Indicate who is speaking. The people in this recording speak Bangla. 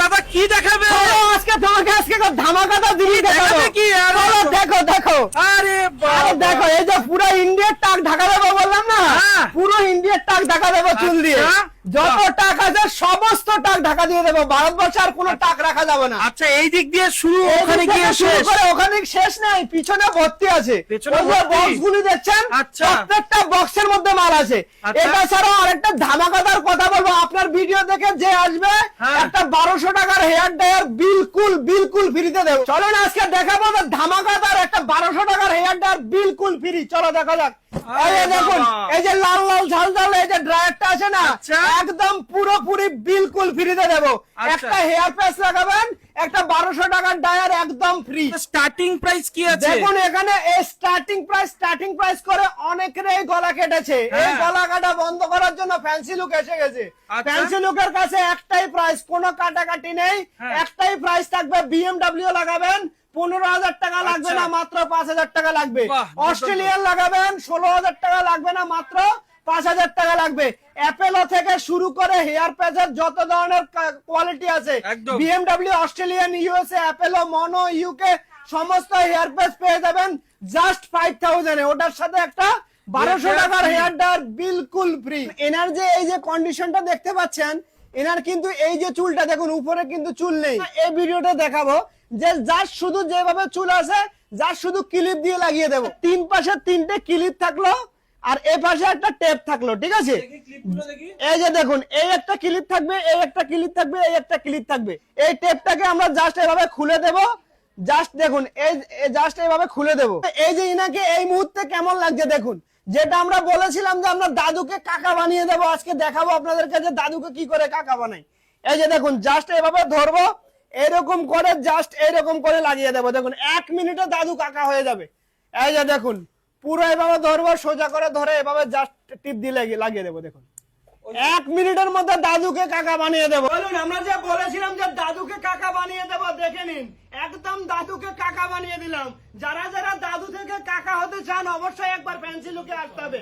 Speaker 1: দাদা কি দেখাবে?
Speaker 2: আজকে তোমাকে ধামাকাটা দিলি দেখাবো।
Speaker 1: কি
Speaker 2: দেখো দেখো
Speaker 1: আরে
Speaker 2: আরে দেখো, এই যে পুরো ইন্ডিয়ার টাক ঢাকা দেবো বললাম না, পুরো ইন্ডিয়ার টাক ঢাকা দেবো চুল দিয়ে। যত টাক আছে সমস্ত টাক ঢাকা দিয়ে দেবো, ভারতবর্ষে আর কোনো টাক রাখা যাবে না।
Speaker 1: আচ্ছা, এই দিক দিয়ে শুরু, ওখানে গিয়ে
Speaker 2: শুরু
Speaker 1: শেষ।
Speaker 2: করে ওখানে শেষ নাই, পিছনে ভর্তি আছে।
Speaker 1: পেছনে
Speaker 2: ওই যে
Speaker 1: ভর্তি?
Speaker 2: বক্সগুলি দেখছেন,
Speaker 1: আচ্ছা।
Speaker 2: প্রত্যেকটা বক্সের মধ্যে মাল আছে।
Speaker 1: আচ্ছা।
Speaker 2: এটা ছাড়াও আরেকটা ধামাকাদার কথা বলবো, আপনার ভিডিও দেখে যে আসবে একটা 1200 টাকার হেয়ার ড্রায়ার বিলকুল ফ্রিতে দেবো। চলো না আজকে দেখাবো যে ধামাকাদার একটা 1200 টাকার হেয়ার ড্রায়ার বিলকুল ফ্রি। চলো দেখা যাক। এই যে দেখুন, এই যে লাল লাল ঝাল ঝাল এই যে ড্রায়ারটা আছে না,
Speaker 1: আচ্ছা।
Speaker 2: একদম পুরোপুরি বিলকুল ফ্রিতে দেবো।
Speaker 1: আচ্ছা।
Speaker 2: একটা হেয়ার প্যাচ লাগাবেন, একটা 1200 টাকার ড্রায়ার একদম ফ্রি।
Speaker 1: স্টার্টিং প্রাইস কি আছে?
Speaker 2: দেখুন এখানে এই স্টার্টিং প্রাইস করে অনেকেরই গলা কেটেছে। এই গলা কাটা বন্ধ করার জন্য ফ্যান্সি লুক এসে গেছে।
Speaker 1: আচ্ছা।
Speaker 2: ফ্যান্সি লুকের কাছে একটাই প্রাইস, কোনো কাটাকাটি নেই। একটাই প্রাইস থাকবে, BMW লাগাবেন 15,000 টাকা লাগবে না, মাত্র 5,000 টাকা লাগবে।
Speaker 1: বাহ,
Speaker 2: অস্ট্রেলিয়ান লাগাবেন 16,000 টাকা লাগবে না, মাত্র 5,000 টাকা লাগবে। অ্যাপেলো থেকে শুরু করে হেয়ার প্যাচের যত ধরনের কোয়ালিটি আছে,
Speaker 1: একদম।
Speaker 2: BMW, অস্ট্রেলিয়ান, USA, অ্যাপেলো, মনো, UK সমস্ত হেয়ার প্যাচ পেয়ে যাবেন জাস্ট 5,000 এ। ওটার সাথে একটা 1200 টাকার হেয়ার ড্রায়ার বিলকুল ফ্রি। এনার যে এই যে কন্ডিশনটা দেখতে পাচ্ছেন, এনার কিন্তু এই যে চুলটা দেখুন, উপরে কিন্তু চুল নেই। এই ভিডিওটা দেখাবো যে জাস্ট শুধু যেভাবে চুল আছে, জাস্ট শুধু ক্লিপ দিয়ে লাগিয়ে দেবো। তিন পাশে 3টে ক্লিপ থাকলো, আর এ পাশে একটা টেপ থাকলো, ঠিক আছে? এই যে দেখুন, এই একটা ক্লিপ থাকবে, এই একটা ক্লিপ থাকবে, এই একটা ক্লিপ থাকবে। এই টেপটাকে আমরা জাস্ট এভাবে খুলে দেব। জাস্ট দেখুন, এই জাস্ট এইভাবে খুলে দেব। এই যে ইনাকে এই মুহূর্তে কেমন লাগছে দেখুন। যেটা আমরা বলেছিলাম যে আমরা দাদুকে কাকা বানিয়ে দেবো, আজকে দেখাবো আপনাদেরকে যে দাদুকে কি করে কাকা বানাই। এই যে দেখুন, জাস্ট এইভাবে ধরবো, এরকম করে জাস্ট এরকম করে লাগিয়ে দেবো। দেখুন 1 মিনিটে দাদু কাকা হয়ে যাবে। এই যে দেখুন, পুরো এভাবে ধরবো, সোজা করে ধরে এভাবে জাস্ট টিপ দিয়ে লাগিয়ে দেবো। দেখুন 1 মিনিটের মধ্যে দাদুকে কাকা বানিয়ে দেবো। বলুন, আমরা যে বলেছিলাম যে দাদুকে কাকা বানিয়ে দেবো, দেখে নিন একদম দাদুকে কাকা বানিয়ে দিলাম। যারা যারা দাদু থেকে কাকা হতে চান অবশ্যই একবার ফ্যান্সি লুকে আসতে হবে।